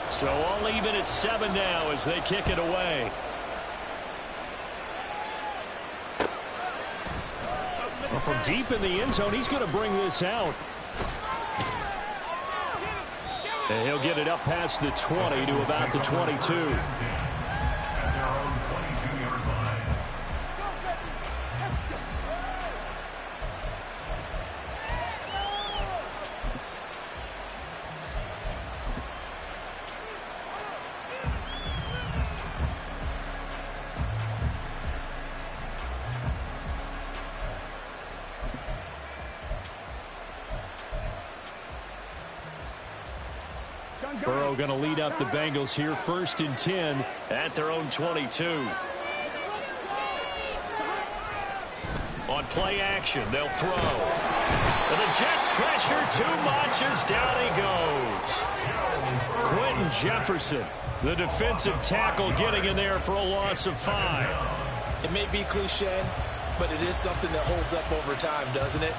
So all even at 7 now as they kick it away. Well, from deep in the end zone, he's going to bring this out. And he'll get it up past the 20 to about the 22. Burrow going to lead up the Bengals here, 1st and 10 at their own 22. On play action, they'll throw. And the Jets pressure too much as down he goes. Quentin Jefferson, the defensive tackle, getting in there for a loss of 5. It may be cliche, but it is something that holds up over time, doesn't it?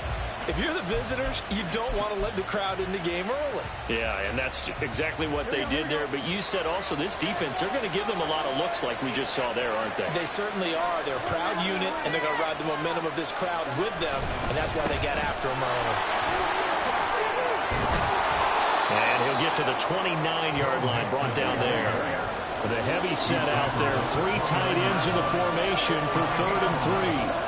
If you're the visitors, you don't want to let the crowd in the game early. Yeah, and that's exactly what they did there. But you said also this defense, they're going to give them a lot of looks like we just saw there, aren't they? They certainly are. They're a proud unit, and they're going to ride the momentum of this crowd with them, and that's why they got after them early. And he'll get to the 29-yard line, brought down there. With a heavy set out there, 3 tight ends in the formation for 3rd and 3.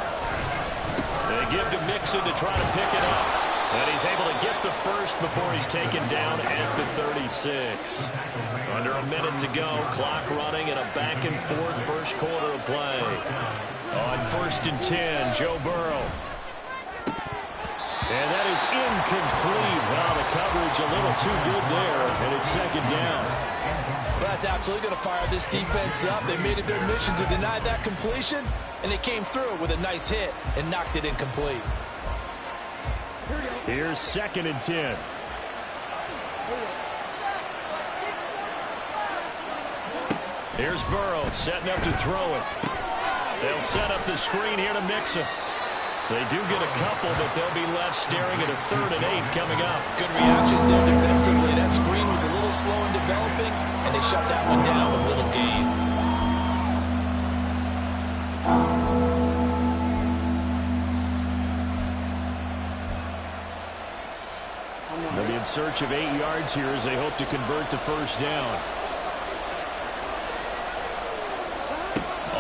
They give to Mixon to try to pick it up. And he's able to get the first before he's taken down at the 36. Under a minute to go. Clock running and a back-and-forth first quarter of play. On 1st and 10, Joe Burrow. And that is incomplete. Wow, the coverage a little too good there. And it's 2nd down. Well, that's absolutely going to fire this defense up. They made it their mission to deny that completion, and they came through with a nice hit and knocked it incomplete. Here's 2nd and 10. Here's Burrow setting up to throw it. They'll set up the screen here to Mixon. They do get a couple, but they'll be left staring at a 3rd and 8 coming up. Good reactions there defensively. That screen was a little slow in developing, and they shut that one down with little gain. They'll be in search of 8 yards here as they hope to convert the 1st down.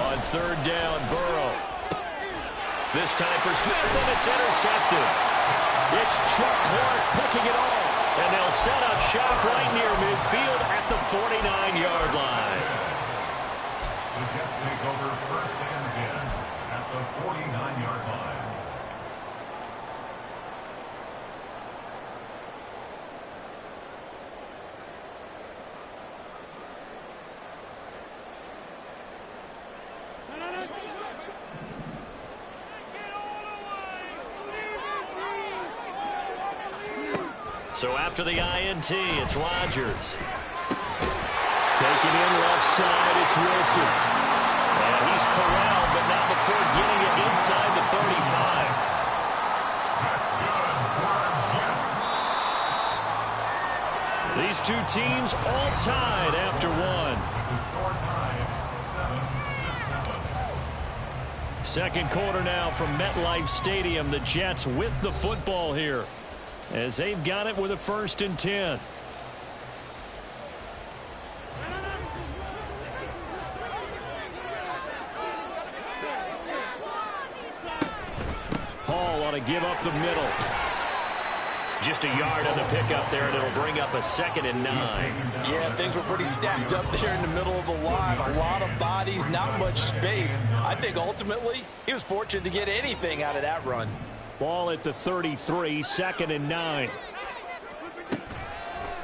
On 3rd down, Burrow. This time for Smith, and it's intercepted. It's Chuck Clark picking it off, and they'll set up shop right near midfield at the 49-yard line. The Jets take over 1st and 10 at the 49-yard line. So after the INT, it's Rodgers. Taking in left side, it's Wilson. And he's corralled, but not before getting it inside the 35. That's good. These two teams all tied after one. The score tied 7-7. 2nd quarter now from MetLife Stadium. The Jets with the football here, as they've got it with a 1st and 10. Hall ought to give up the middle. Just a yard on the pickup there, and it'll bring up a 2nd and 9. Yeah, things were pretty stacked up there in the middle of the line. A lot of bodies, not much space. I think ultimately he was fortunate to get anything out of that run. Ball at the 33, 2nd and 9.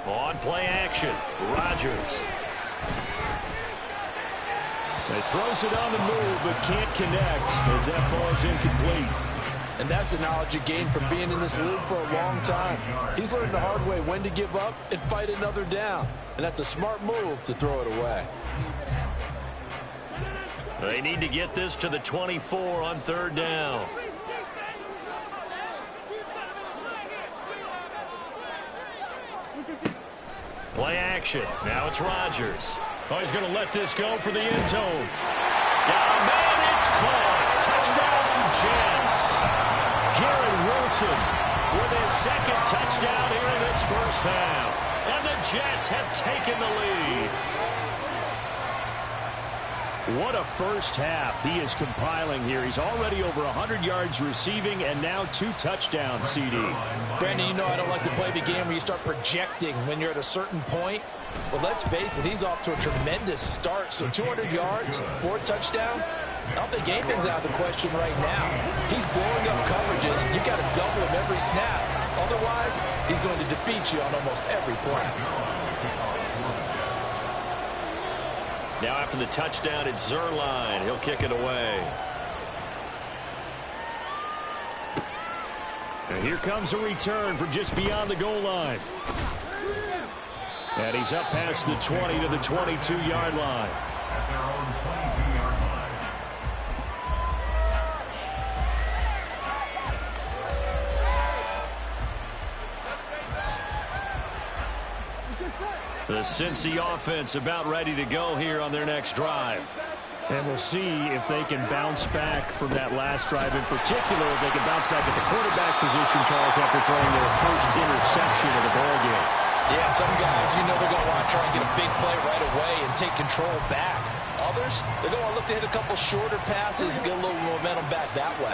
On play action, Rodgers. He throws it on the move, but can't connect as that falls incomplete. And that's the knowledge you gain from being in this league for a long time. He's learned the hard way when to give up and fight another down. And that's a smart move to throw it away. They need to get this to the 24 on 3rd down. Play action. Now it's Rodgers. Oh, he's going to let this go for the end zone. Got a man. It's caught. Touchdown, Jets. Garrett Wilson with his second touchdown here in this first half. And the Jets have taken the lead. What a first half he is compiling here. He's already over 100 yards receiving and now 2 touchdowns, CD. Brandon, you know I don't like to play the game where you start projecting when you're at a certain point. Well, let's face it, he's off to a tremendous start. So 200 yards, 4 touchdowns. I don't think anything's out of the question right now. He's blowing up coverages. You've got to double him every snap. Otherwise, he's going to defeat you on almost every play. Now after the touchdown, it's Zerline. He'll kick it away. And here comes a return from just beyond the goal line. And he's up past the 20 to the 22-yard line. At their own 22-yard line. The Cincy offense about ready to go here on their next drive. And we'll see if they can bounce back from that last drive. In particular, if they can bounce back at the quarterback position, Charles, after throwing their first interception of the ballgame. Yeah, some guys, you know they're going to want to try and get a big play right away and take control back. Others, they're going to look to hit a couple shorter passes, get a little momentum back that way.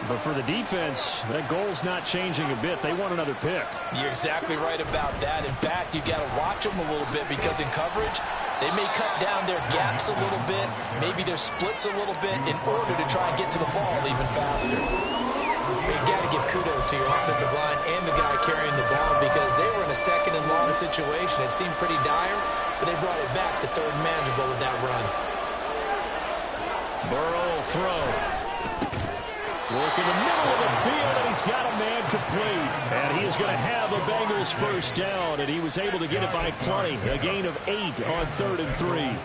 But for the defense, that goal's not changing a bit. They want another pick. You're exactly right about that. In fact, you've got to watch them a little bit because in coverage, they may cut down their gaps a little bit, maybe their splits a little bit in order to try and get to the ball even faster. You got to give kudos to your offensive line and the guy carrying the ball because they were in a second and long situation. It seemed pretty dire, but they brought it back to third manageable with that run. Burrow will throw. Work in the middle of the field, and he's got a man complete. And he is going to have a Bengals first down, and he was able to get it by plenty. A gain of 8 on 3rd and 3.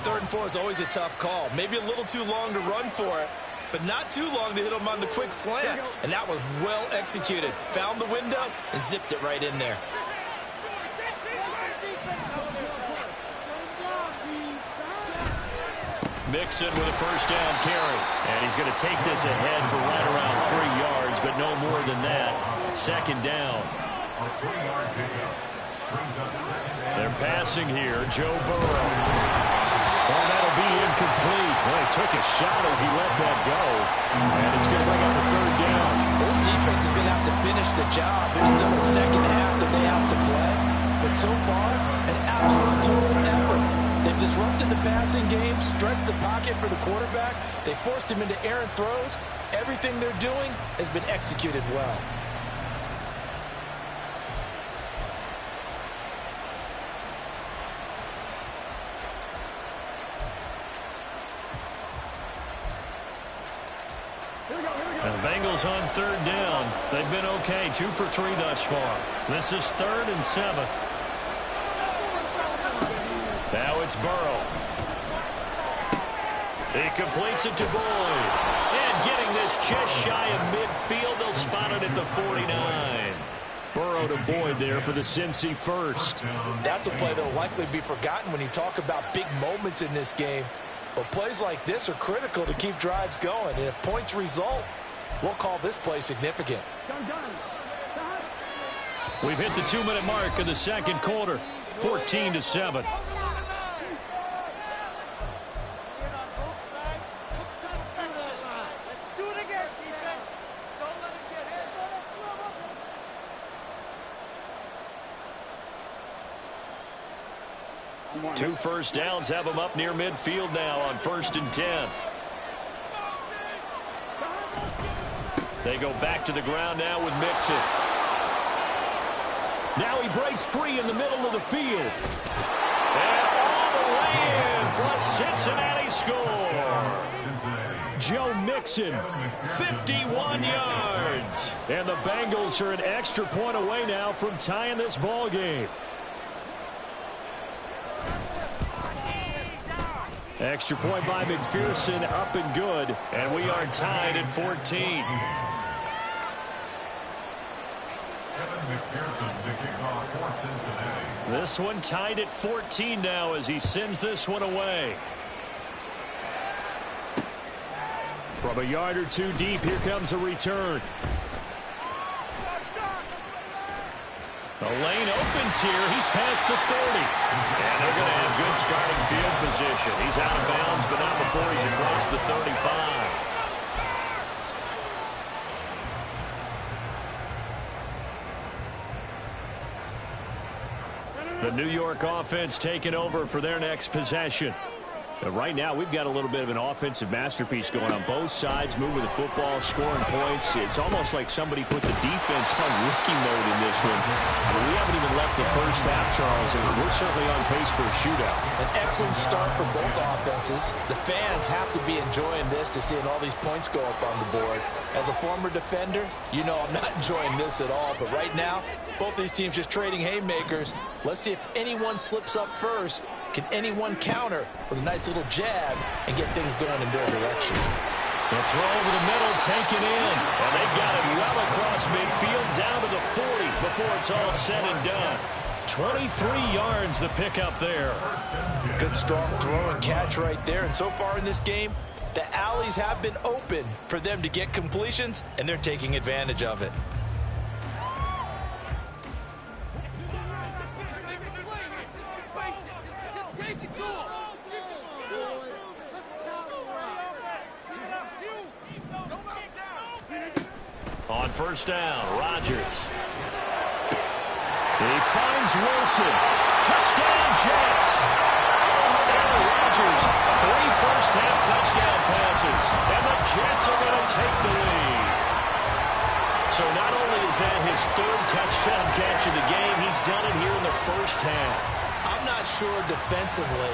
3rd and 4 is always a tough call. Maybe a little too long to run for it, but not too long to hit him on the quick slant. And that was well executed. Found the window and zipped it right in there. Mixon with a first down carry. And he's going to take this ahead for right around 3 yards, but no more than that. 2nd down. A 3-yard pickup. Brings up 2nd and They're passing here. Joe Burrow. Oh, that'll be incomplete. Well, he took a shot as he let that go. And it's going to bring up a 3rd down. This defense is going to have to finish the job. There's still a second half that they have to play. But so far, an absolute total effort. They've disrupted the passing game, stressed the pocket for the quarterback. They forced him into errant throws. Everything they're doing has been executed well. And the Bengals on 3rd down. They've been okay. 2 for 3 thus far. This is 3rd and 7. Now it's Burrow. He completes it to Boyd. And getting this just shy of midfield, they'll spot it at the 49. Burrow to Boyd there for the Cincy first. That's a play that will likely be forgotten when you talk about big moments in this game. But plays like this are critical to keep drives going. And if points result, we'll call this play significant. We've hit the 2-minute mark of the 2nd quarter. 14-7. Two first downs have them up near midfield now on 1st and 10. They go back to the ground now with Mixon. Now he breaks free in the middle of the field. And all the way in for a Cincinnati score. Joe Mixon, 51 yards. And the Bengals are an extra point away now from tying this ball game. Extra point by McPherson, up and good. And we are tied at 14. Kevin McPherson to kick off for Cincinnati. This one tied at 14 now as he sends this one away. From a yard or two deep, here comes a return. The lane opens here. He's past the 30. And they're going to have good starting field position. He's out of bounds, but not before he's across the 35. The New York offense taking over for their next possession. But right now, we've got a little bit of an offensive masterpiece going on both sides, moving the football, scoring points. It's almost like somebody put the defense on rookie mode in this one. I mean, we haven't even left the first half, Charles, and we're certainly on pace for a shootout. An excellent start for both offenses. The fans have to be enjoying this to seeing all these points go up on the board. As a former defender, you know I'm not enjoying this at all. But right now, both these teams just trading haymakers. Let's see if anyone slips up first. Can anyone counter with a nice little jab and get things going in their direction? The throw over the middle taken in. And they've got it well across midfield down to the 40 before it's all said and done. 23 yards the pickup there. Good strong throw and catch right there. And so far in this game, the alleys have been open for them to get completions, and they're taking advantage of it. On first down, Rodgers. He finds Wilson. Touchdown, Jets. Aaron Rodgers, 3 first-half touchdown passes. And the Jets are going to take the lead. So not only is that his 3rd touchdown catch of the game, he's done it here in the first half. I'm not sure defensively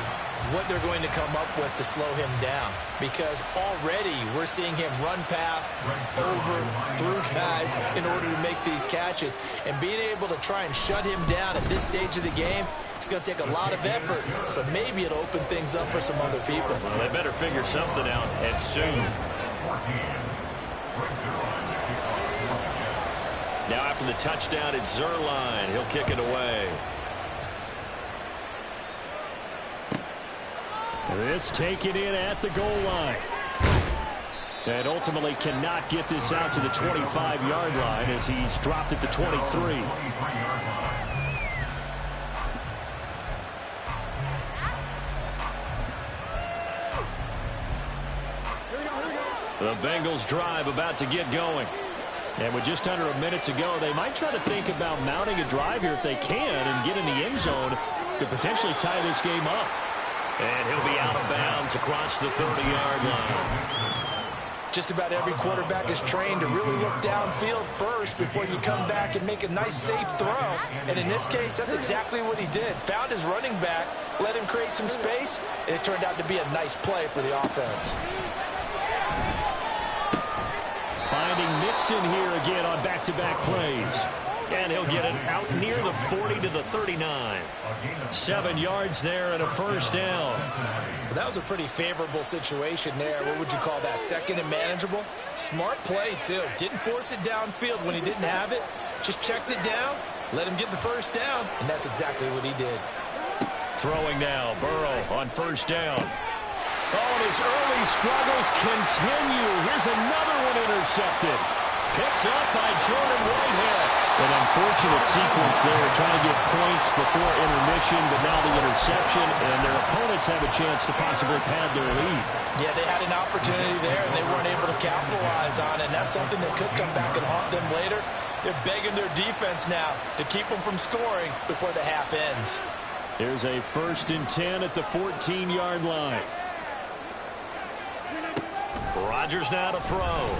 what they're going to come up with to slow him down, because already we're seeing him run past, over, through guys in order to make these catches. And being able to try and shut him down at this stage of the game, it's going to take a lot of effort. So maybe it'll open things up for some other people. Well, they better figure something out, and soon. Now after the touchdown, it's Zerline. He'll kick it away. This taken in at the goal line. And ultimately cannot get this out to the 25-yard line as he's dropped at the 23. The Bengals drive about to get going. And with just under a minute to go, they might try to think about mounting a drive here if they can and get in the end zone to potentially tie this game up. And he'll be out of bounds across the 30-yard line. Just about every quarterback is trained to really look downfield first before you come back and make a nice, safe throw. And in this case, that's exactly what he did. Found his running back, let him create some space, and it turned out to be a nice play for the offense. Finding Mixon here again on back-to-back plays. And he'll get it out near the 40 to the 39. 7 yards there and a first down. Well, that was a pretty favorable situation there. What would you call that? Second and manageable? Smart play, too. Didn't force it downfield when he didn't have it. Just checked it down, let him get the first down, and that's exactly what he did. Throwing now, Burrow on first down. Oh, and his early struggles continue. Here's another one intercepted. Picked up by Jordan Whitehead. An unfortunate sequence there, trying to get points before intermission, but now the interception, and their opponents have a chance to possibly pad their lead. Yeah, they had an opportunity there, and they weren't able to capitalize on it, and that's something that could come back and haunt them later. They're begging their defense now to keep them from scoring before the half ends. Here's a 1st and 10 at the 14-yard line. Rodgers now to throw.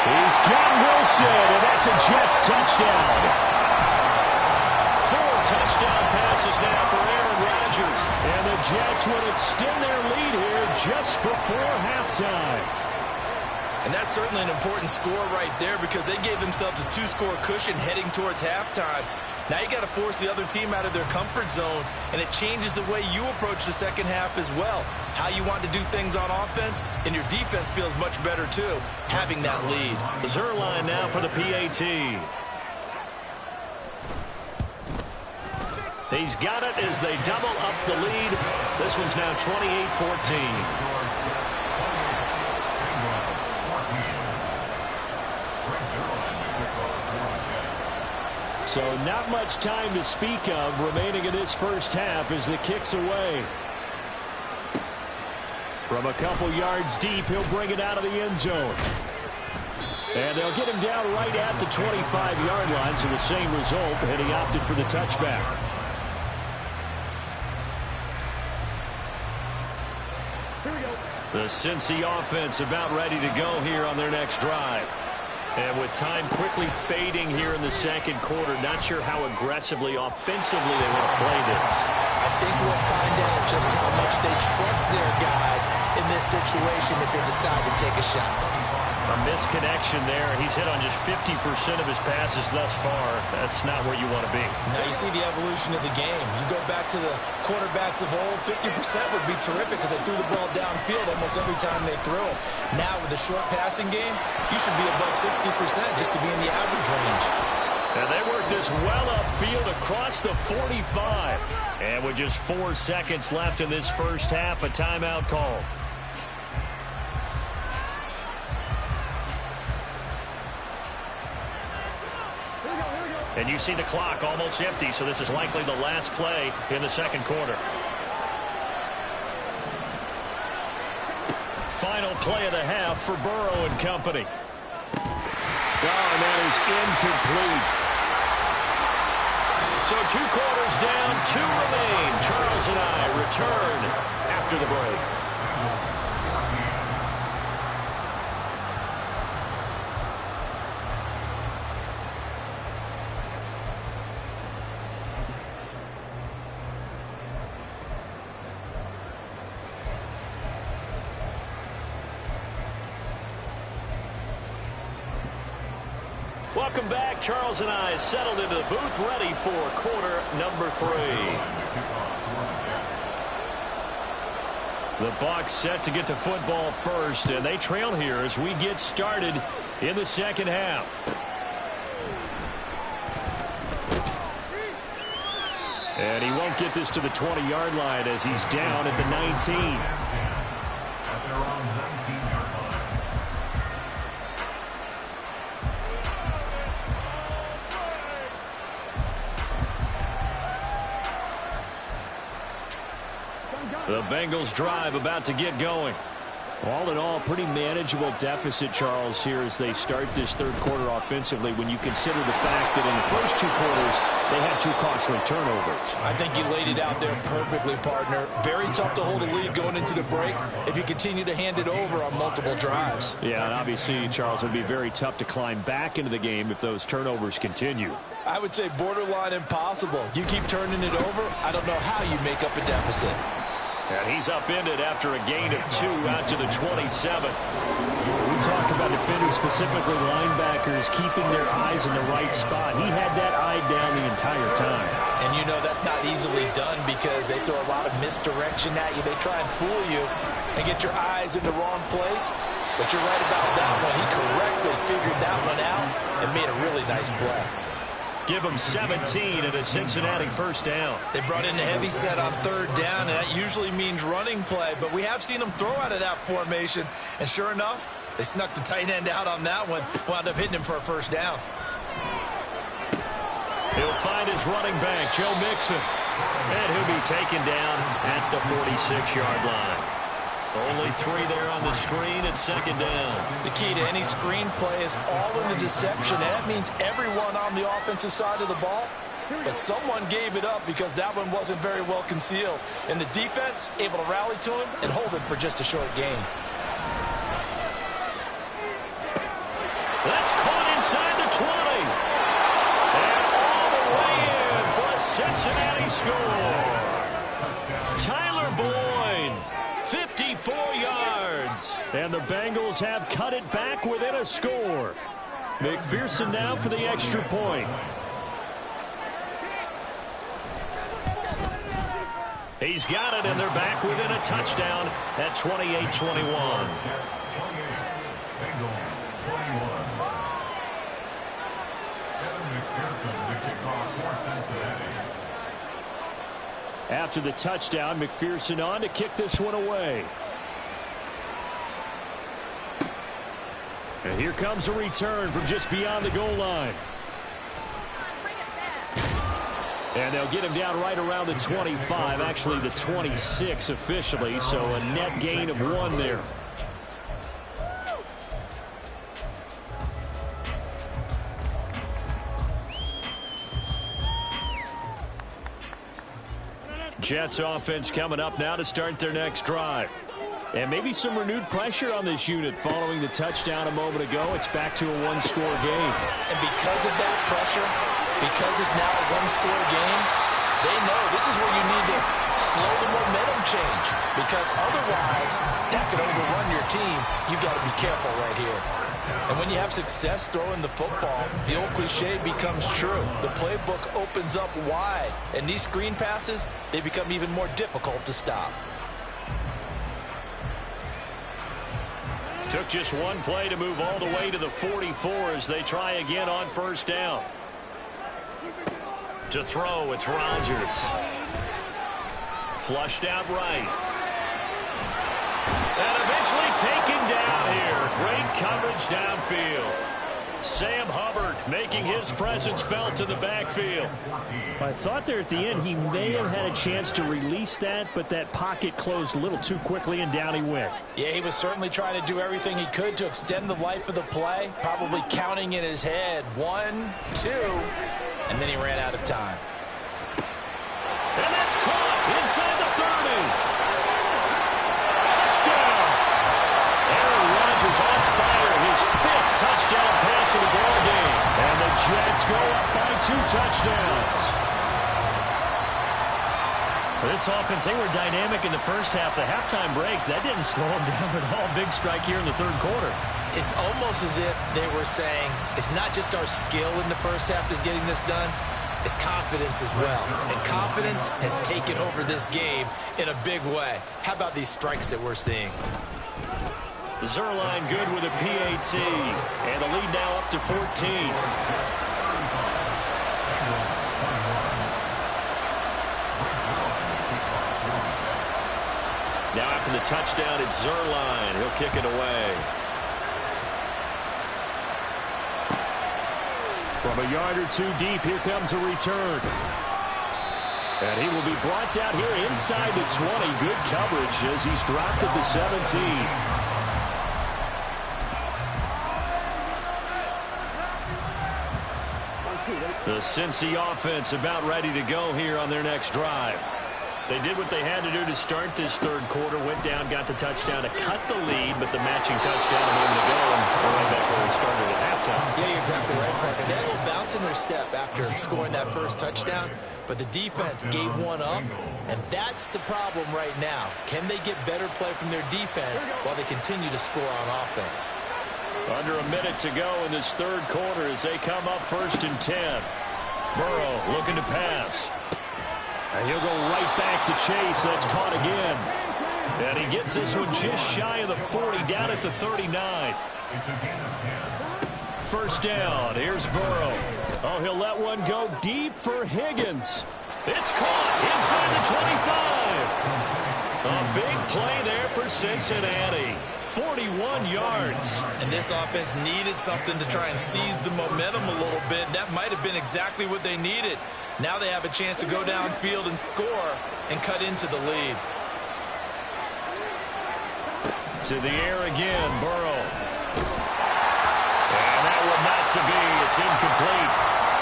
He's got Wilson, and that's a Jets touchdown. 4 touchdown passes now for Aaron Rodgers. And the Jets would extend their lead here just before halftime. And that's certainly an important score right there because they gave themselves a 2-score cushion heading towards halftime. Now you got to force the other team out of their comfort zone, and it changes the way you approach the second half as well. How you want to do things on offense, and your defense feels much better too, having that lead. Zerline now for the PAT. He's got it as they double up the lead. This one's now 28-14. So not much time to speak of remaining in this first half as the kick's away. From a couple yards deep, he'll bring it out of the end zone. And they'll get him down right at the 25-yard line, so the same result, and he opted for the touchback. The Cincy offense about ready to go here on their next drive. And with time quickly fading here in the second quarter, not sure how aggressively, offensively they want to play this. I think we'll find out just how much they trust their guys in this situation if they decide to take a shot. A misconnection there. He's hit on just 50% of his passes thus far. That's not where you want to be. Now you see the evolution of the game. You go back to the quarterbacks of old, 50% would be terrific because they threw the ball downfield almost every time they threw. Now with the short passing game, you should be above 60% just to be in the average range. And they work this well upfield across the 45. And with just 4 seconds left in this first half, a timeout call. And you see the clock almost empty, so this is likely the last play in the second quarter. Final play of the half for Burrow and company. Oh, and that is incomplete. So 2 quarters down, 2 remain. Charles and I return after the break. Welcome back. Charles and I settled into the booth, ready for quarter number 3. The Bucs set to get the football first, and they trail here as we get started in the second half. And he won't get this to the 20-yard line as he's down at the 19. At their own 19-yard line. The Bengals drive about to get going. All in all, pretty manageable deficit, Charles, here as they start this third quarter offensively when you consider the fact that in the first 2 quarters, they had 2 costly turnovers. I think you laid it out there perfectly, partner. Very tough to hold a lead going into the break if you continue to hand it over on multiple drives. Yeah, and obviously, Charles, it would be very tough to climb back into the game if those turnovers continue. I would say borderline impossible. You keep turning it over, I don't know how you make up a deficit. And he's upended after a gain of 2 out to the 27. We talk about defenders, specifically linebackers, keeping their eyes in the right spot. He had that eye down the entire time. And you know that's not easily done because they throw a lot of misdirection at you. They try and fool you and get your eyes in the wrong place. But you're right about that one. He correctly figured that one out and made a really nice play. Give him 17 and a Cincinnati first down. They brought in a heavy set on 3rd down, and that usually means running play. But we have seen them throw out of that formation. And sure enough, they snuck the tight end out on that one. Wound up hitting him for a first down. He'll find his running back, Joe Mixon. And he'll be taken down at the 46-yard line. Only 3 there on the screen at 2nd down. The key to any screen play is all in the deception. And that means everyone on the offensive side of the ball. But someone gave it up because that one wasn't very well concealed. And the defense able to rally to him and hold him for just a short gain. That's caught inside the 20. And all the way in for a Cincinnati score. Tyler Boyd. 54 yards. And the Bengals have cut it back within a score. McPherson now for the extra point. He's got it, and they're back within a touchdown at 28-21. Bengals 21. Kevin McPherson, the kickoff for Cincinnati. After the touchdown, McPherson on to kick this one away. And here comes a return from just beyond the goal line. And they'll get him down right around the 25, actually the 26 officially, so a net gain of 1 there. Jets offense coming up now to start their next drive. And maybe some renewed pressure on this unit following the touchdown a moment ago. It's back to a one-score game. And because of that pressure, because it's now a one-score game, they know this is where you need to slow the momentum change. Because otherwise, that could overrun your team. You've got to be careful right here. And when you have success throwing the football, the old cliche becomes true. The playbook opens up wide. And these screen passes, they become even more difficult to stop. Took just one play to move all the way to the 44 as they try again on first down. To throw, it's Rodgers. Flushed out right. And eventually taken down here. Great coverage downfield. Sam Hubbard making his presence felt in the backfield. I thought there at the end he may have had a chance to release that, but that pocket closed a little too quickly and down he went. Yeah, he was certainly trying to do everything he could to extend the life of the play, probably counting in his head 1, 2, and then he ran out of time. And that's caught inside the 30. Touchdown! Aaron Rodgers on fire, his 5th touchdown pass of the ball game. And the Jets go up by 2 touchdowns. This offense, they were dynamic in the first half. The halftime break, that didn't slow them down at all. Big strike here in the third quarter. It's almost as if they were saying, it's not just our skill in the first half that's getting this done, it's confidence as well. And confidence has taken over this game in a big way. How about these strikes that we're seeing? Zerline good with a PAT. And the lead now up to 14. Now after the touchdown, it's Zerline. He'll kick it away. From a yard or 2 deep, here comes a return. And he will be brought down here inside the 20. Good coverage as he's dropped at the 17. The Cincy offense about ready to go here on their next drive. They did what they had to do to start this third quarter. Went down, got the touchdown to cut the lead, but the matching touchdown a moment ago, and we're right back where we started at halftime. Yeah, you're exactly right, Parker. They had a little bounce in their step after scoring that first touchdown, but the defense gave one up, and that's the problem right now. Can they get better play from their defense while they continue to score on offense? Under a minute to go in this third quarter as they come up 1st and 10. Burrow looking to pass. And he'll go right back to Chase. That's caught again. And he gets this one just shy of the 40, down at the 39. First down. Here's Burrow. Oh, he'll let one go deep for Higgins. It's caught inside the 25. A big play there for Cincinnati. 41 yards. And this offense needed something to try and seize the momentum a little bit. That might have been exactly what they needed. Now they have a chance to go downfield and score and cut into the lead. To the air again, Burrow. And that one not to be. It's incomplete.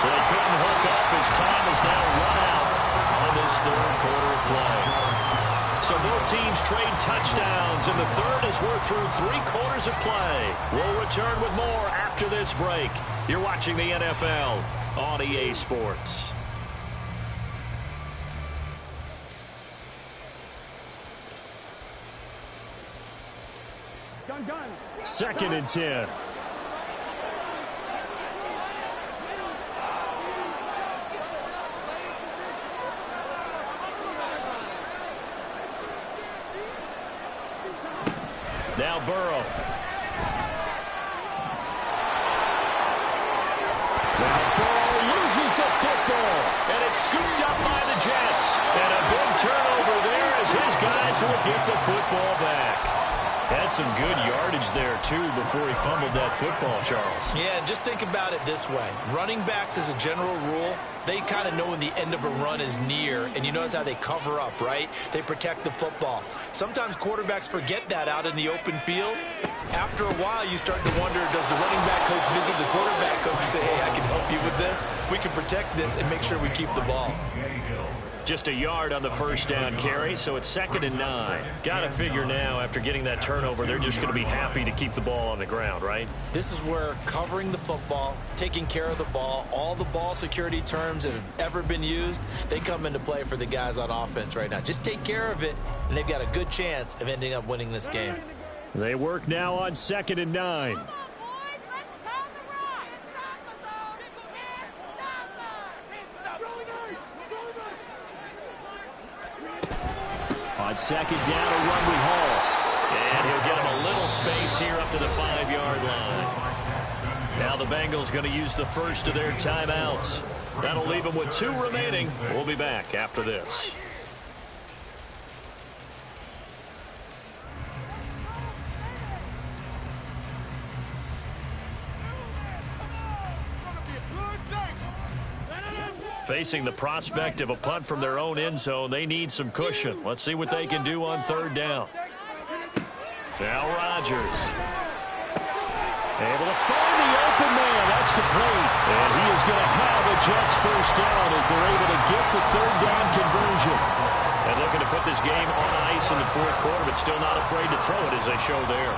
So they couldn't hook up as time is now run out on this third quarter of play. So both teams trade touchdowns in the third as we're through 3 quarters of play. We'll return with more after this break. You're watching the NFL on EA Sports. Second and 10. Now Burrow. Now Burrow loses the football. And it's scooped up by the Jets. And a big get the football back. Had some good yardage there, too, before he fumbled that football, Charles. Yeah, and just think about it this way. Running backs, as a general rule, they kind of know when the end of a run is near, and you notice how they cover up, right? They protect the football. Sometimes quarterbacks forget that out in the open field. After a while, you start to wonder, does the running back coach visit the quarterback coach and say, hey, I can help you with this? We can protect this and make sure we keep the ball. Just a yard on the first down carry, so it's 2nd and 9. Got to figure now, after getting that turnover, they're just going to be happy to keep the ball on the ground, right? This is where covering the football, taking care of the ball, all the ball security terms that have ever been used, they come into play for the guys on offense right now. Just take care of it, and they've got a good chance of ending up winning this game. They work now on 2nd and 9. On 2nd down, a run we haul. And he'll get him a little space here up to the 5-yard line. Now the Bengals going to use the first of their timeouts. That'll leave them with 2 remaining. We'll be back after this. Facing the prospect of a punt from their own end zone, they need some cushion. Let's see what they can do on 3rd down. Now Rodgers. Able to find the open man. That's complete. And he is going to have a Jets first down as they're able to get the 3rd down conversion. And looking to put this game on ice in the 4th quarter, but still not afraid to throw it as they show there.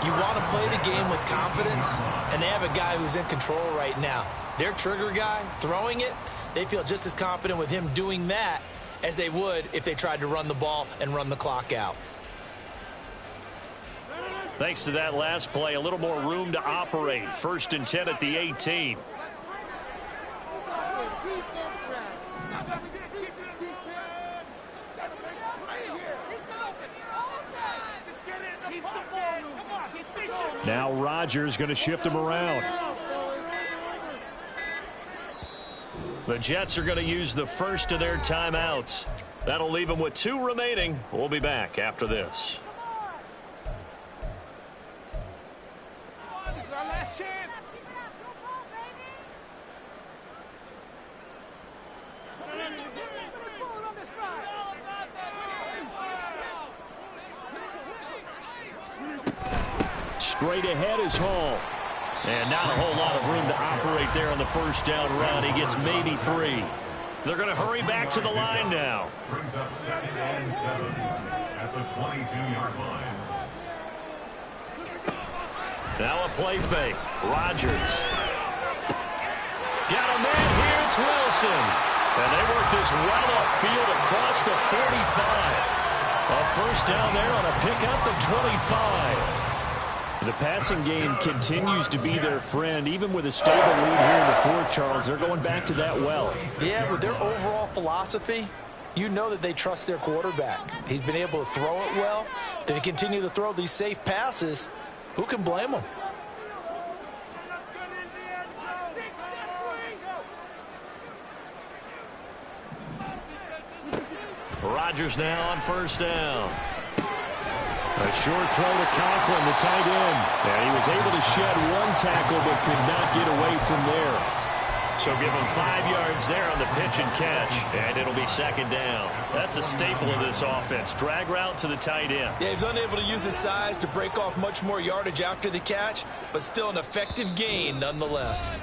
You want to play the game with confidence, and they have a guy who's in control right now. Their trigger guy, throwing it, they feel just as confident with him doing that as they would if they tried to run the ball and run the clock out. Thanks to that last play, a little more room to operate. 1st and 10 at the 18. Now Rodgers going to shift him around. The Jets are going to use the first of their timeouts. That'll leave them with 2 remaining. We'll be back after this. This is our last chance. Straight ahead is Hall. And not a whole lot of room to operate there on the first down round. He gets maybe 3. They're going to hurry back to the line now. Brings up 2nd and 7 at the 22-yard line. Now a play fake. Rodgers. Got a man here. It's Wilson. And they work this well upfield across the 45. A first down there on a pickup at 25. The passing game continues to be their friend. Even with a stable lead here in the 4th, Charles, they're going back to that well. Yeah, with their overall philosophy, you know that they trust their quarterback. He's been able to throw it well. They continue to throw these safe passes. Who can blame them? Rodgers now on first down. A short throw to Conklin, the tight end. And he was able to shed 1 tackle but could not get away from there. So give him 5 yards there on the pitch and catch, and it'll be 2nd down. That's a staple of this offense. Drag route to the tight end. Yeah, he's unable to use his size to break off much more yardage after the catch, but still an effective gain nonetheless.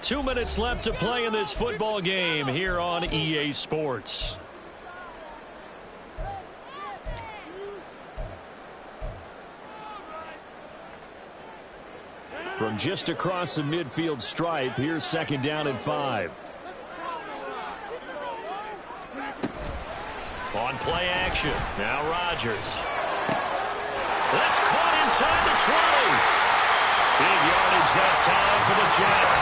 2 minutes left to play in this football game here on EA Sports. From just across the midfield stripe, here's 2nd down and 5. On play action, now Rodgers. That's caught inside the 20. Big yardage that time for the Jets.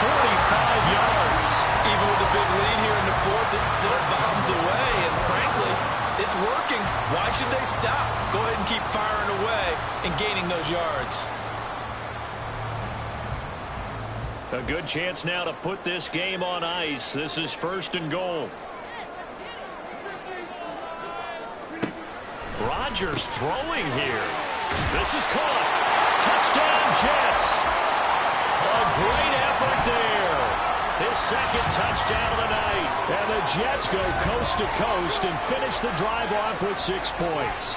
45 yards. Even with a big lead here in the 4th, it still bombs away, and frankly, it's working. Why should they stop? Go ahead and keep firing away and gaining those yards. A good chance now to put this game on ice. This is 1st and goal. Rodgers throwing here. This is caught. Touchdown, Jets. A great effort there. His second touchdown of the night. And the Jets go coast to coast and finish the drive off with 6 points.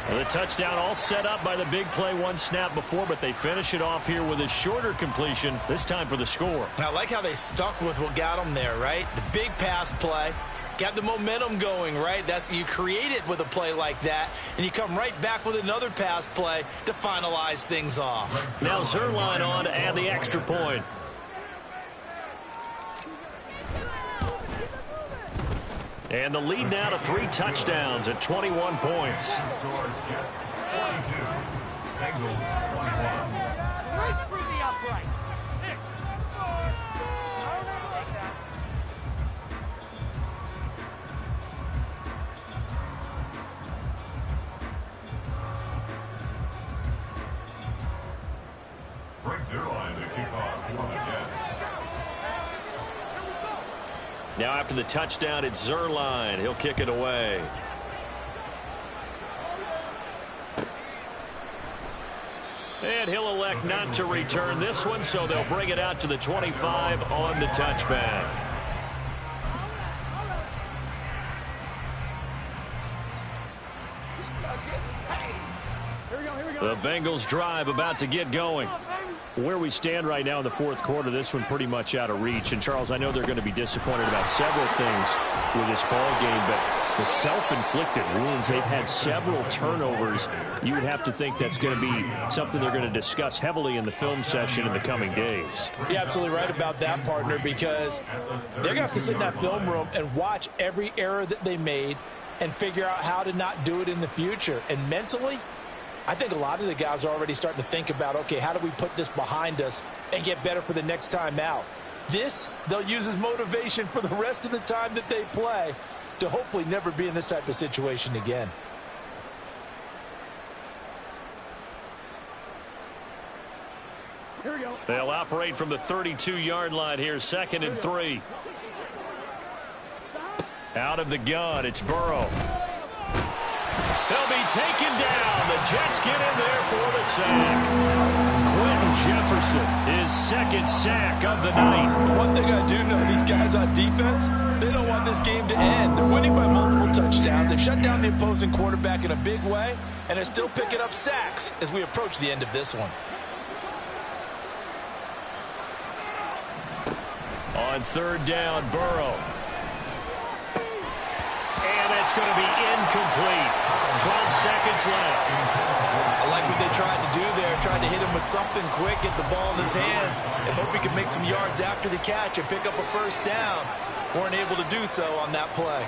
And the touchdown all set up by the big play one snap before, but they finish it off here with a shorter completion, this time for the score. I like how they stuck with what got them there, right? The big pass play. Got the momentum going, right? You create it with a play like that, and you come right back with another pass play to finalize things off. Now Zerline on to add the extra point. And the lead now to 3 touchdowns at 21 points. Right through the uprights. Now after the touchdown, it's Zerline. He'll kick it away. And he'll elect not to return this one, so they'll bring it out to the 25 on the touchback. The Bengals drive about to get going. Where we stand right now in the fourth quarter, this one pretty much out of reach. And, Charles, I know they're going to be disappointed about several things with this ball game, but the self-inflicted wounds, they've had several turnovers. You would have to think that's going to be something they're going to discuss heavily in the film session in the coming days. You're absolutely right about that, partner, because they're going to have to sit in that film room and watch every error that they made and figure out how to not do it in the future. And mentally, I think a lot of the guys are already starting to think about, okay, how do we put this behind us and get better for the next time out? This, they'll use as motivation for the rest of the time that they play to hopefully never be in this type of situation again. Here we go. They'll operate from the 32-yard line here, 2nd and 3. Out of the gun, it's Burrow. They'll be taken down. The Jets get in there for the sack. Quentin Jefferson, his 2nd sack of the night. One thing I do know, these guys on defense, they don't want this game to end. They're winning by multiple touchdowns. They've shut down the opposing quarterback in a big way, and they're still picking up sacks as we approach the end of this one. On 3rd down, Burrow. And it's going to be incomplete. 12 seconds left. I like what they tried to do there, tried to hit him with something quick, get the ball in his hands, and hope he can make some yards after the catch and pick up a 1st down. Weren't able to do so on that play.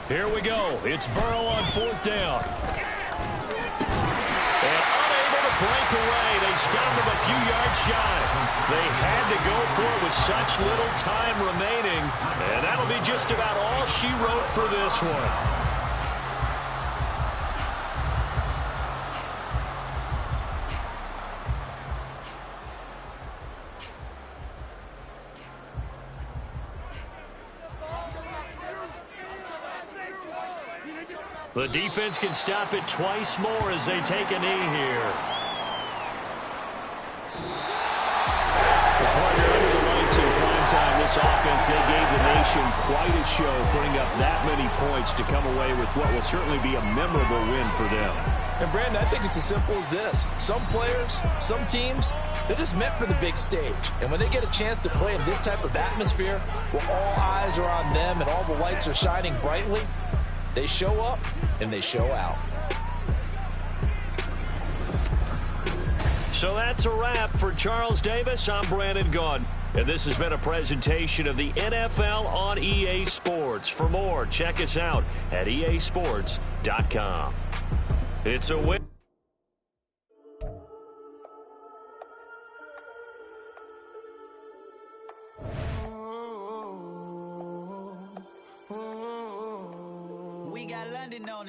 Here we go. It's Burrow on 4th down. And unable to break away. They stopped him a few yards shy. They had to go for it with such little time remaining. And that'll be just about all she wrote for this one. The defense can stop it twice more as they take a knee here. The partner under the lights in prime time, this offense, they gave the nation quite a show, putting up that many points to come away with what will certainly be a memorable win for them. And, Brandon, I think it's as simple as this. Some players, some teams, they're just meant for the big stage. And when they get a chance to play in this type of atmosphere, where all eyes are on them and all the lights are shining brightly, they show up and they show out. So that's a wrap for Charles Davis. I'm Brandon Gunn. And this has been a presentation of the NFL on EA Sports. For more, check us out at easports.com. It's a win. We got London on